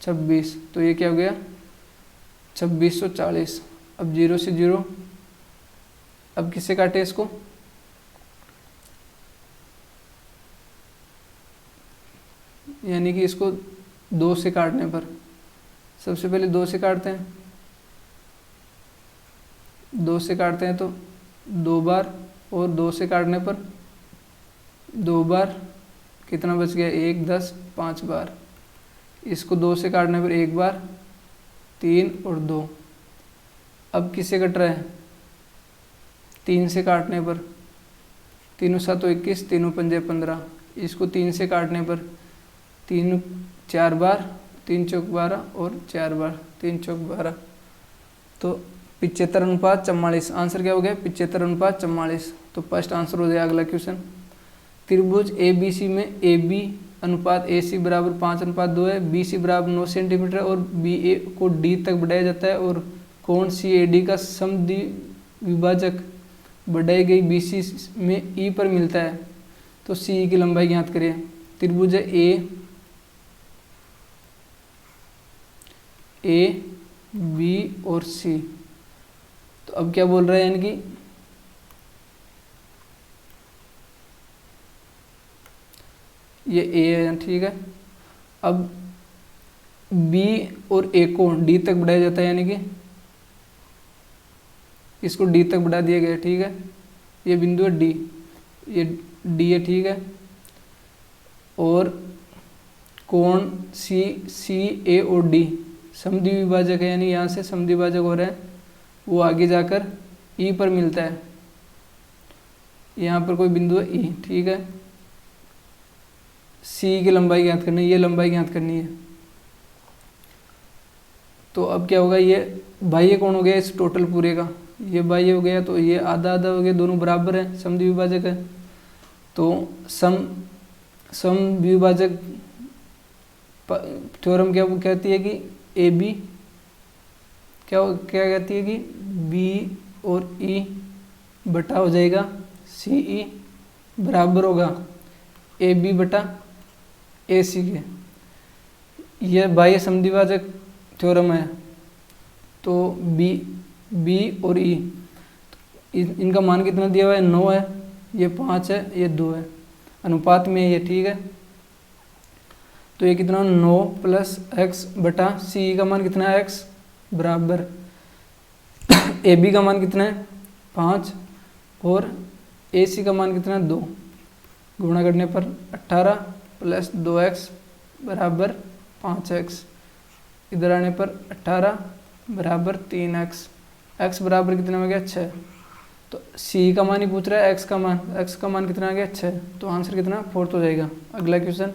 26, तो ये क्या हो गया 2640। अब 0 से 0, अब किससे काटे इसको, यानी कि इसको 2 से काटने पर, सबसे पहले 2 से काटते हैं, 2 से काटते हैं तो 2 बार, और 2 से काटने पर 2 बार, कितना बच गया 1, 10, 5 बार। इसको 2 से काटने पर 1 बार, 3 और 2। अब किससे कट रहा है 3 से काटने पर, तीनों 7 21, तीनों 5 15। इसको 3 से काटने पर 3 4 बार, 3 चौक 12 और 4 बार, 3 चौक 12। तो 75:44। आंसर क्या हो गया? 75:44। तो फर्स्ट आंसर हो जाएगा। अगला क्वेश्चन, त्रिभुज ए बी सी में ए बी अनुपात ए सी बराबर 5:2 है, बी सी बराबर 9 सेंटीमीटर और बी ए को डी तक बढ़ाया जाता है और कोण सी ए डी का समद्विभाजक बढ़ाई गई बी सी में ई पर मिलता है। तो सी की लंबाई ज्ञात करिए। त्रिभुज ए बी और सी। तो अब क्या बोल रहा है, यानी कि ये ए है, ठीक है। अब बी और ए को डी तक बढ़ाया जाता है, यानी कि इसको डी तक बढ़ा दिया गया, ठीक है। ये बिंदु है डी, ये डी है, ठीक है। और कोण सी ए और डी समद्विभाजक है, यानी यहाँ से समद्विभाजक हो रहा है, वो आगे जाकर ई पर मिलता है। यहाँ पर कोई बिंदु है ई, ठीक है। सी की लंबाई ज्ञात करनी है, ये लंबाई ज्ञात करनी है। तो अब क्या होगा, ये बाह्य कोण हो गया इस टोटल पूरे का, ये बाह्य हो गया, तो ये आधा आधा हो गया, दोनों बराबर है, समद्विभाजक है। तो समद्विभाजक थ्योरम क्या कहती है कि ए बी क्या कहती है कि बी और ई बटा हो जाएगा सी ई बराबर होगा ए बी बटा ए सी के। यह बाह्य समद्विभाजक थ्योरम है। तो बी और ई इनका मान कितना दिया हुआ है? 9 है, ये 5 है, ये 2 है, अनुपात में ये, ठीक है। तो ये कितना 9 प्लस एक्स बटा सी का मान कितना है एक्स बराबर ए बी का मान कितना है 5 और ए सी का मान कितना है 2। गुणा करने पर 18 प्लस 2x बराबर 5x। इधर आने पर 18 बराबर 3x। x बराबर कितना हो गया 6। तो c का मान ही पूछ रहा है, x का मान कितना आ गया 6। तो आंसर कितना 4 हो जाएगा। अगला क्वेश्चन,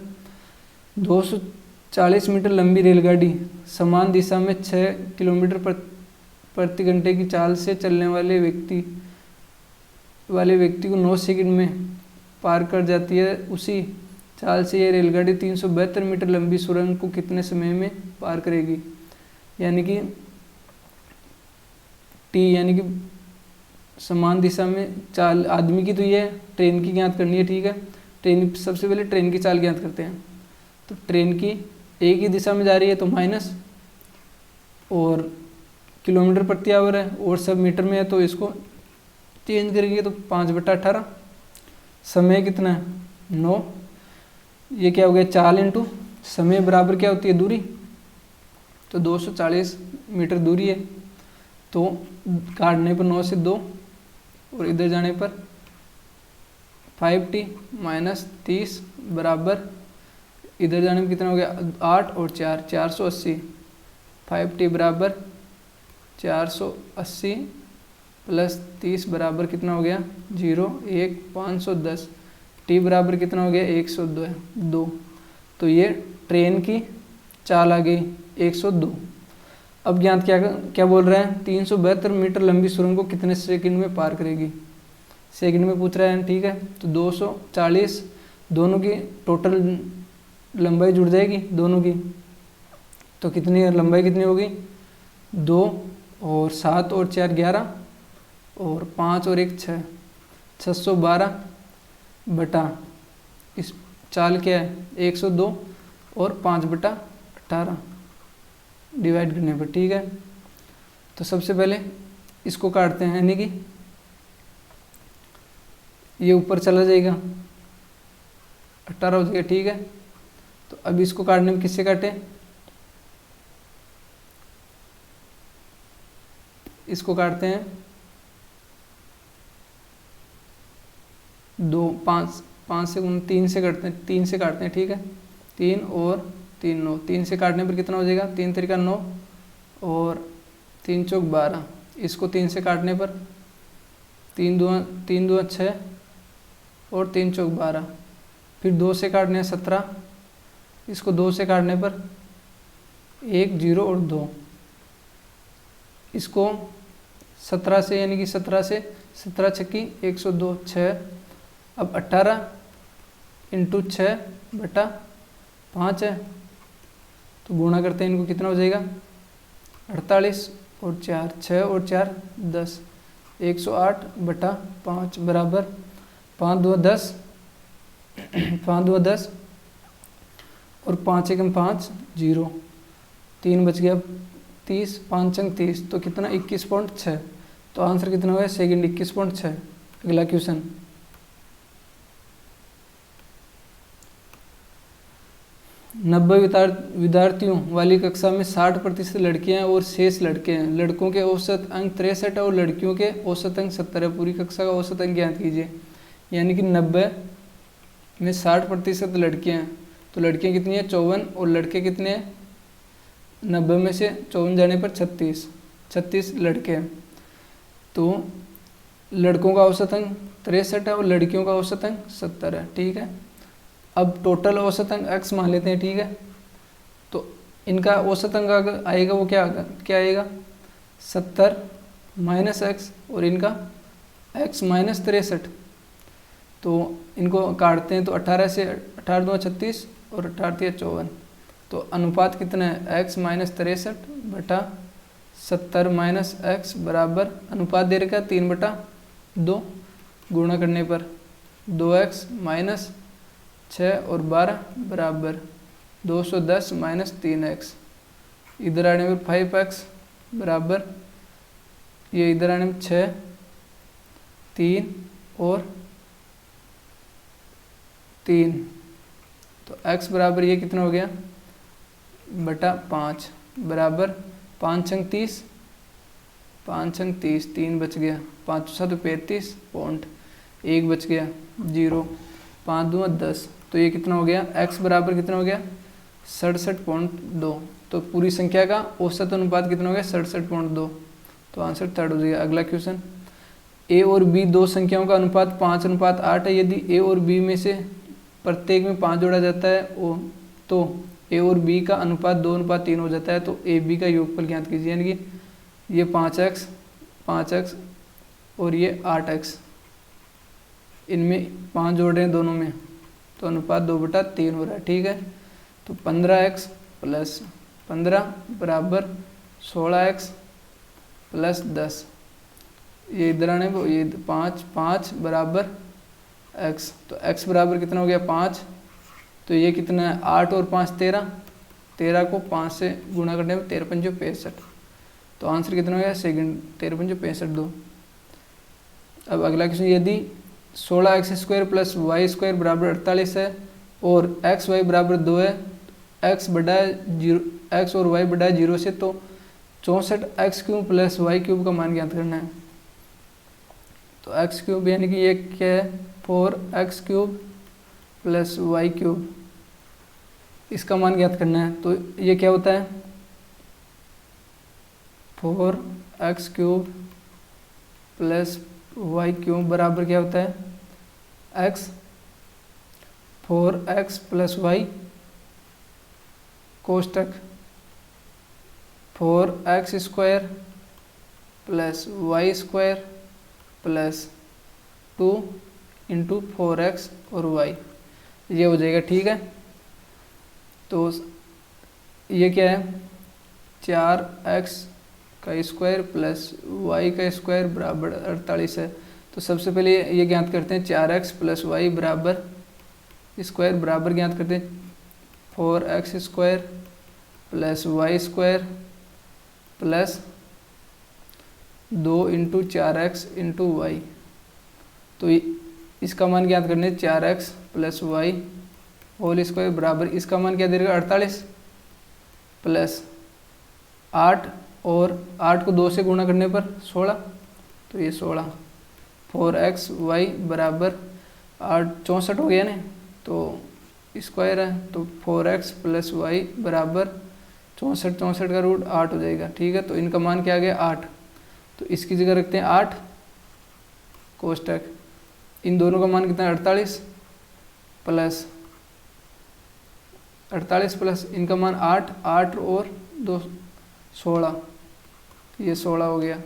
240 मीटर लंबी रेलगाड़ी समान दिशा में 6 किलोमीटर प्रति घंटे की चाल से चलने वाले व्यक्ति को 9 सेकंड में पार कर जाती है। उसी चाल से यह रेलगाड़ी 372 मीटर लंबी सुरंग को कितने समय में पार करेगी? यानी कि टी, यानी कि समान दिशा में चाल आदमी की, तो ये ट्रेन की ज्ञात करनी है, ठीक है। ट्रेन, सबसे पहले ट्रेन की चाल ज्ञात करते हैं। तो ट्रेन की एक ही दिशा में जा रही है तो माइनस, और किलोमीटर प्रति आवर है और सब मीटर में है, तो इसको चेंज करेंगे तो 5/18। समय कितना है 9। ये क्या हो गया 4 इंटू समय बराबर क्या होती है दूरी, तो 240 मीटर दूरी है। तो काटने पर 9 से 2 और इधर जाने पर 5t माइनस 30 बराबर, इधर जाने में कितना हो गया 8 और 4 480। 5t बराबर 480 प्लस 30 बराबर कितना हो गया 0 1 510। टी बराबर कितना हो गया 102। तो ये ट्रेन की चाल आ गई 102। अब ज्ञात क्या बोल रहा है, 372 मीटर लंबी सुरंग को कितने सेकंड में पार करेगी? सेकंड में पूछ रहा है, ठीक है। तो 240 दोनों की टोटल लंबाई जुड़ जाएगी दोनों की, तो कितनी लंबाई कितनी होगी 2 और 7 और 4 11 और 5 और 1 6, 612 बटा इस चाल क्या है 102 और 5/18 डिवाइड करने पर, ठीक है। तो सबसे पहले इसको काटते हैं, यानी कि ये ऊपर चला जाएगा 18 हो जाएगा, ठीक है। तो अब इसको काटने में किससे काटे, इसको काटते हैं 2 5 से 3 से काटते हैं, 3 से काटते हैं, ठीक है। 3 और 3 9, 3 से काटने पर कितना हो जाएगा 3 3 9 और 3 चौक 12। इसको 3 से काटने पर 3 2 6 और 3 चौक 12, फिर 2 से काटने हैं 17, इसको 2 से काटने पर 1 0 और 2, इसको 17 से यानी कि 17 से 17 छक्की 102 6, अब 18 इंटू 6 बटा 5 है, तो गुणा करते हैं इनको, कितना हो जाएगा 48 और 4 6 और 4 10, 108 बटा 5 बराबर 5 2 10, 5 2 10 और 5 एकम 5 0, 3 बच गया 30, 5 अंक 30, तो कितना 21.6, तो आंसर कितना हुआ सेकंड 21.6। अगला क्वेश्चन, नब्बे विद्यार्थियों वाली कक्षा में 60% लड़कियां और शेष लड़के हैं। लड़कों के औसत अंक 63 और लड़कियों के औसत अंक 70 है। पूरी कक्षा का औसत अंक ज्ञात कीजिए। यानी कि 90 में 60% लड़कियां हैं, तो लड़कियां कितनी है 54 और लड़के कितने हैं 90 में से 54 जाने पर 36 लड़के हैं। तो लड़कों का औसत अंक 63 है और लड़कियों का औसत अंक 70 है। ठीक है, अब टोटल औसत अंक x मान लेते हैं। ठीक है, तो इनका औसत अंक अगर आएगा वो क्या आएगा 70 माइनस एक्स और इनका x माइनस 63। तो इनको काटते हैं तो 18 से 18 2 36 और 18 3 54, तो अनुपात कितना है x माइनस 63 बटा 70 माइनस एक्स बराबर अनुपात दे रखा है 3/2, गुणा करने पर 2x माइनस 6 और 12 बराबर 210 माइनस 3x, इधर आने पर 5x बराबर ये इधर आने में 6 3 और 3, तो x बराबर ये कितना हो गया बटा 5 बराबर 5 अंक 30, 5 अंक 30, 3 बच गया, 5 7 35 पॉइंट, 1 बच गया 0, 5 2 10, तो ये कितना हो गया x बराबर कितना हो गया 67.2। तो पूरी संख्या का औसत अनुपात कितना हो गया 67.2, तो आंसर थर्ड हो जाएगा। अगला क्वेश्चन, a और b दो संख्याओं का अनुपात 5:8 है। यदि a और b में से प्रत्येक में 5 जोड़ा जाता है तो a और b का अनुपात 2:3 हो जाता है। तो a b का योगफल ज्ञात कीजिए। यानी कि ये 5x और ये 8x, इनमें 5 जोड़ रहे हैं दोनों में, तो अनुपात 2/3 हो रहा है। ठीक है, तो 15x प्लस 15 बराबर 16x प्लस 10, ये इधर आने को ये 5 बराबर x, तो x बराबर कितना हो गया 5, तो ये कितना है 8 और 5 13 को 5 से गुणा करने में 13 5 65, तो आंसर कितना हो गया सेकंड 13 5 65 2। अब अगला क्वेश्चन, यदि 16x² प्लस y² बराबर 48 है और xy बराबर 2 है, x और y बढ़ाए 0 से, तो 64x³ प्लस y³ का मान ज्ञात करना है। तो x³ यानी कि ये क्या है 4x³ प्लस y³, इसका मान ज्ञात करना है। तो ये क्या होता है 4x³ प्लस y³ बराबर क्या होता है x, 4x plus y कोष्टक 4x² plus y² plus 2 into 4x और y, ये हो जाएगा। ठीक है, तो ये क्या है 4x का स्क्वायर प्लस y का स्क्वायर बराबर 48 है। तो सबसे पहले ये ज्ञात करते हैं 4x प्लस y बराबर स्क्वायर बराबर ज्ञात करते हैं 4x² plus y² plus 2 into 4x into y, तो इसका मान ज्ञात करने 4x plus y whole square बराबर इसका मान क्या दे देगा 48 प्लस 8 और 8 को 2 से गुणा करने पर 16, तो ये 16 4xy बराबर 8 64 हो गया ना, तो स्क्वायर है, तो 4x प्लस y बराबर 64 का रूट 8 हो जाएगा। ठीक है, तो इनका मान क्या आ गया 8, तो इसकी जगह रखते हैं 8 कोष्टक इन दोनों का मान कितना है 48 प्लस इनका मान 8 और 2 16, तो ये 16 हो गया।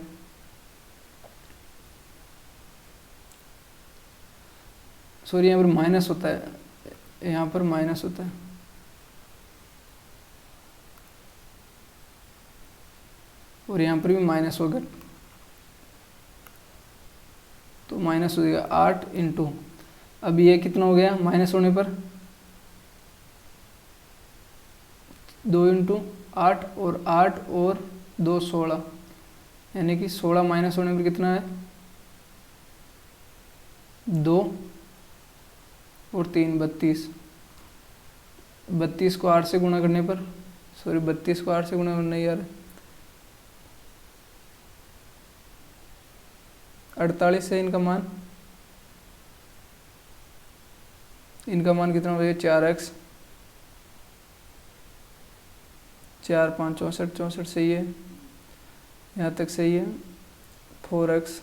सॉरी यहाँ पर माइनस होता है, यहाँ पर माइनस होता है, और यहाँ पर भी माइनस होगा, तो माइनस हो जाएगा 8 इंटू, अब ये कितना हो गया माइनस होने पर 2 इंटू 8 और 2 16, यानी कि 16 माइनस होने पर कितना है 2 और 3 32, 32 को 8 से गुणा करने पर, सॉरी 32 को 8 से गुणा करना यार 48 है इनका मान कितना हो गया 4x, 4 5 64 सही है, यहाँ तक सही है। 4x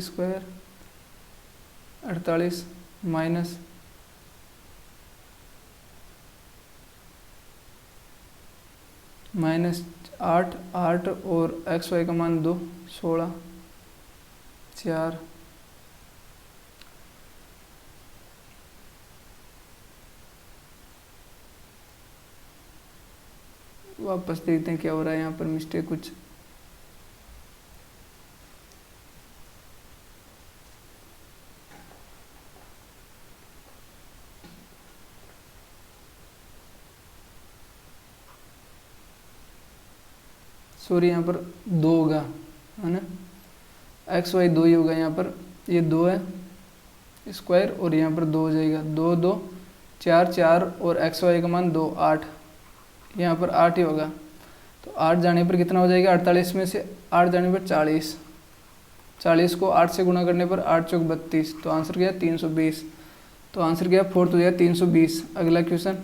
स्क्वायर 48 माइनस 8 और एक्स वाई का मान 2 16 4 वापस देखते हैं क्या हो रहा है यहाँ पर मिस्टेक कुछ। सॉरी यहाँ पर 2 होगा है ना, एक्स वाई 2 ही होगा यहाँ पर, ये 2 है स्क्वायर और यहाँ पर 2 हो जाएगा, 2 2 4 4 और एक्स वाई का मान 2 8, यहाँ पर 8 ही होगा, तो 8 जाने पर कितना हो जाएगा 48 में से 8 जाने पर 40, 40 को 8 से गुणा करने पर 8 चौक 32, तो आंसर क्या 320, तो आंसर क्या 4 हो जाएगा 320। अगला क्वेश्चन,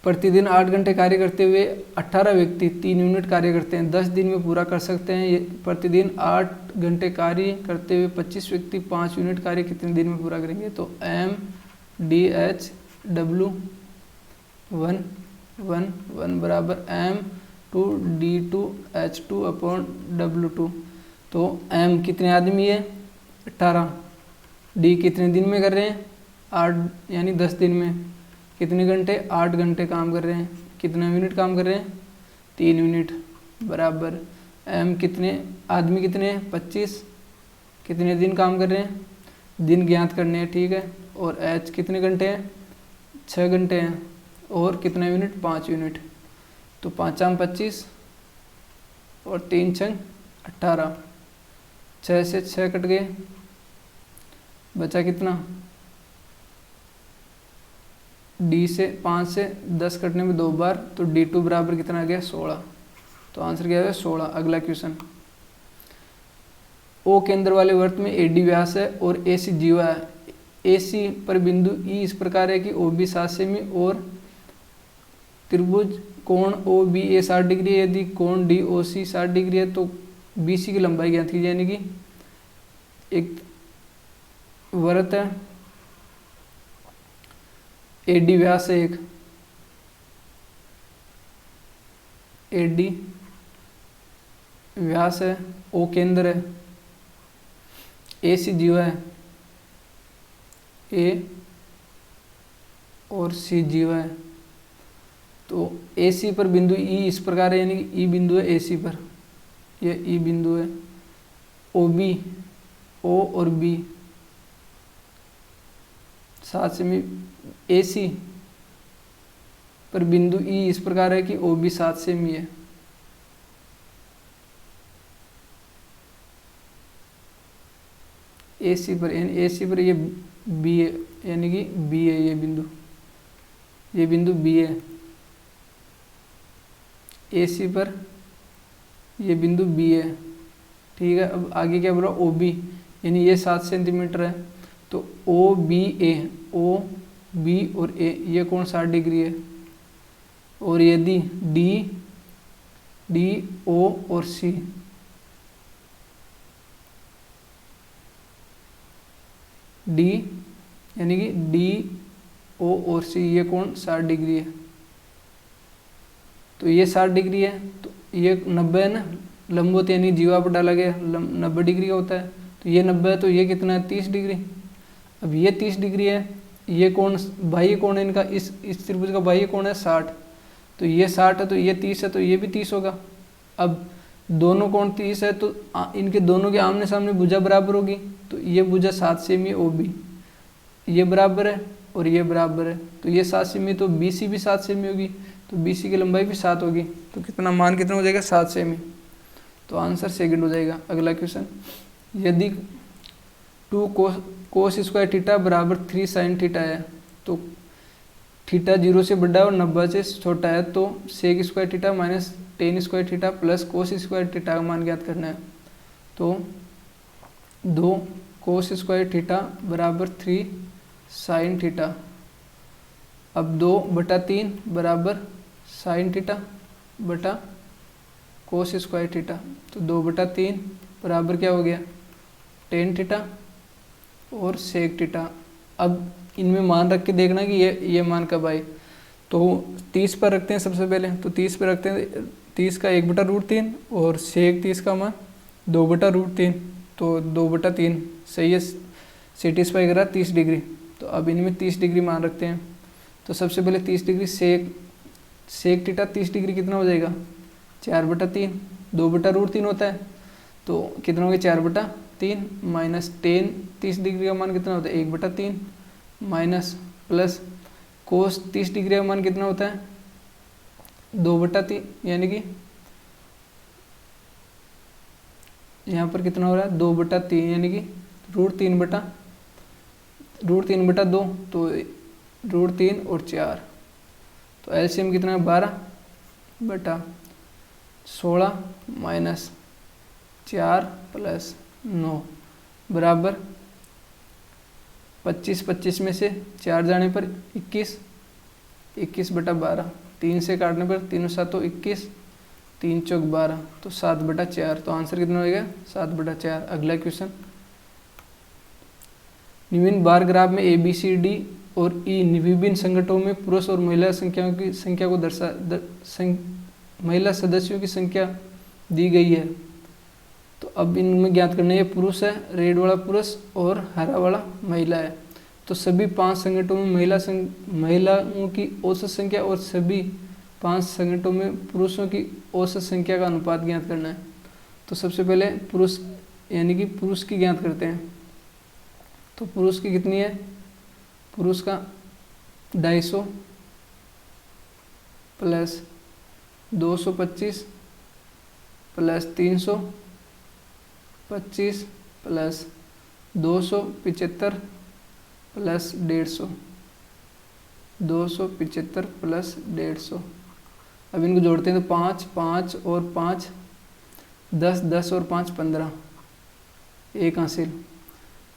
प्रतिदिन 8 घंटे कार्य करते हुए 18 व्यक्ति 3 यूनिट कार्य करते हैं, 10 दिन में पूरा कर सकते हैं। ये प्रतिदिन 8 घंटे कार्य करते हुए 25 व्यक्ति 5 यूनिट कार्य कितने दिन में पूरा करेंगे, तो MDH/W1 बराबर M2D2H2/W2, तो M कितने आदमी है 18, D कितने दिन में कर रहे हैं 8 यानी 10 दिन में, कितने घंटे 8 घंटे काम कर रहे हैं, कितना यूनिट काम कर रहे हैं 3 यूनिट, बराबर M कितने आदमी कितने 25, कितने दिन काम कर रहे हैं, दिन ज्ञात करने हैं ठीक है, और H कितने घंटे हैं 6 घंटे हैं, और कितना यूनिट 5 यूनिट, तो 5 25 और 3 6 18, 6 से 6 कट गए, बचा कितना D से 5 से 10 कटने में 2 बार, तो D2 बराबर कितना आ गया 16, तो आंसर क्या है 16। अगला क्वेश्चन, O केंद्र वाले वृत्त में AD व्यास है और AC जीवा है, AC पर बिंदु E इस प्रकार है कि OB 7 सेमी और त्रिभुज कोण OBA 60 डिग्री है, यदि कोण DOC 60 डिग्री है तो BC की लंबाई ज्ञात कीजिए, यानी कि एक वृत्त है AD व्यास है, एक AD व्यास है, O केंद्र है, AC जीवा है, A और C जीवा है, तो AC पर बिंदु E इस प्रकार है, यानी कि E बिंदु है AC पर, यह E बिंदु है, OB O और B 7 सेमी, AC पर बिंदु E इस प्रकार है कि OB 7 सेमी है, AC पर ये B है, यानी कि B है, ये बिंदु B है, AC पर ये बिंदु B है ठीक है। अब आगे क्या बोला OB, यानी ये 7 सेंटीमीटर है, तो OB और A ये कोण 60 डिग्री है, और यदि डी ओ और सी, डी यानी कि डी ओ और सी, ये कोण 60 डिग्री है। तो ये 60 डिग्री है, तो ये 90 है ना, लंबवत यानी जीवा पर डाला गया 90 डिग्री का होता है। तो ये 90 है, तो ये कितना है 30 डिग्री। अब ये 30 डिग्री है, ये कोण बाह्य कोण है इनका, इस त्रिभुज का बाह्य कोण है 60, तो ये 60 है, तो ये 30 है, तो ये भी 30 होगा। अब दोनों कोण 30 है, तो इनके दोनों के आमने सामने भुजा बराबर होगी, तो ये भुजा 7 सेमी ओ बी, ये बराबर है और ये बराबर है, तो ये 7 सेमी, तो बी सी भी 7 सेमी होगी, तो बी सी की लंबाई भी 7 होगी। तो कितना मान कितना हो जाएगा 7 सेमी, तो आंसर सेकंड हो जाएगा। अगला क्वेश्चन, यदि 2 कोस स्क्वायर थीटा बराबर 3 साइन थीटा है, तो थीटा 0 से बड़ा और 90 से छोटा है, तो sec square theta minus tan square theta plus cos square theta का मान ज्ञात करना है। तो 2 कोस स्क्वायर थीटा बराबर 3 साइन थीटा, अब 2/3 बराबर साइन थीटा बटा कोस स्क्वायर थीटा, तो 2/3 बराबर क्या हो गया टेन थीटा और सेक थीटा। अब इनमें मान रख के देखना कि ये मान कब आए। तो 30 पर रखते हैं सबसे पहले, तो 30 पर रखते हैं 30 का 1/√3 और सेक 30 का मान 2/√3, तो 2/3 सही है, सेटिस्फाई करा 30 डिग्री। तो अब इनमें 30 डिग्री मान रखते हैं। तो सबसे पहले 30 डिग्री सेक थीटा 30 डिग्री कितना हो जाएगा 4/3, 2/√3 होता है, तो कितना हो गया 4/3 माइनस टेन 30 डिग्री का मान कितना होता है 1/3 माइनस प्लस कोस 30 डिग्री का मान कितना होता है 2/3, यानी कि यहाँ पर कितना हो रहा है 2/3, यानी कि √3/2, तो √3 और 4, तो एलसीएम कितना है 12/16 माइनस 4 प्लस 9 बराबर 25 में से 4 जाने पर 21/12, 3 से काटने पर 3 7 21, 3 चौक 12, तो 7/4, तो आंसर कितना होगा 7/4। अगला क्वेश्चन, निम्न बार ग्राफ में ए बी सी डी और ई विभिन्न संगठनों में पुरुष और महिला संख्याओं की संख्या को महिला सदस्यों की संख्या दी गई है। तो अब इनमें ज्ञात करना है, ये पुरुष है, रेड वाला पुरुष और हरा वाला महिला है। तो सभी 5 संगठनों में महिलाओं की औसत संख्या और सभी 5 संगठनों में पुरुषों की औसत संख्या का अनुपात ज्ञात करना है। तो सबसे पहले पुरुष यानी कि पुरुष की ज्ञात करते हैं। तो पुरुष की कितनी है, पुरुष का 250 plus 225 plus 325 plus 275 plus 150, 275 plus 150। अब इनको जोड़ते हैं तो 5 5 और 5 10, 10 और 5 15, एक हासिल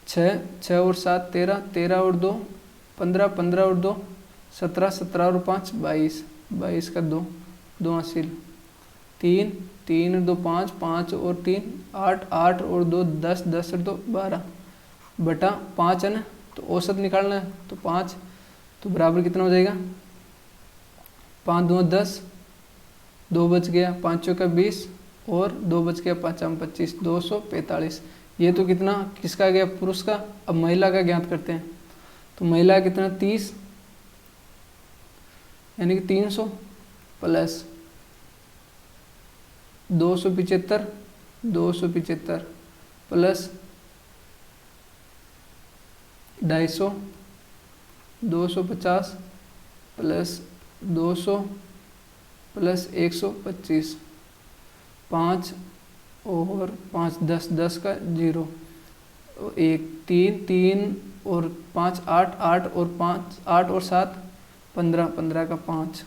6 6 और 7 13, 13 और 2 15, 15 और 2 17, 17 और 5 22, 22 का 2 हासिल 3 3 और 2 5, 5 और 3 8, 8 और 2 10, 10 और 2 12 बटा 5 है ना, तो औसत निकालना है। तो 5 तो बराबर कितना हो जाएगा 5 2 10, 2 बच गया 5 चौका 20 और 2 बच गया 5 25, 245। ये तो कितना किसका गया पुरुष का। अब महिला का ज्ञात करते हैं। तो महिला कितना 30 यानी कि 300 प्लस 275 प्लस 250, 250 प्लस 200 प्लस 125, 5 और 5 10, 10 का 0, 1 3 3 और 5 8, 8 और 5 8 और 7 15, 15 का 5,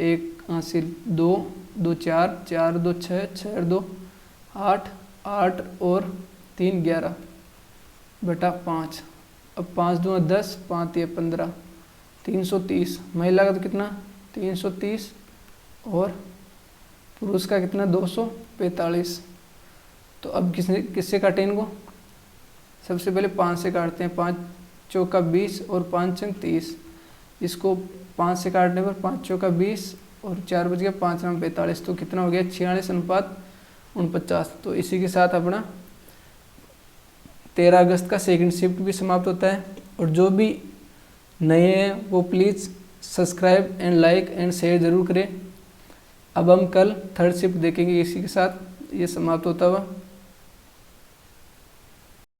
1 हासिल 2 2 4 4 2 6 6 और 2 8 8 और 3 11 बटा 5। अब 5 2 10, 5 ये 15, 330। महिला का तो कितना 330 और पुरुष का कितना 245। तो अब किससे काटें इनको? सबसे पहले 5 से काटते हैं। 5 चौका 20 और 5 चंग 30। इसको 5 से काटने पर 5 चौका 20 और 4 बज गया, 5 नाम 45। तो कितना हो गया? 46:49। तो इसी के साथ अपना 13 अगस्त का सेकंड शिफ्ट भी समाप्त होता है। और जो भी नए हैं वो please subscribe and like and share ज़रूर करें। अब हम कल थर्ड शिफ्ट देखेंगे। इसी के साथ ये समाप्त होता हुआ।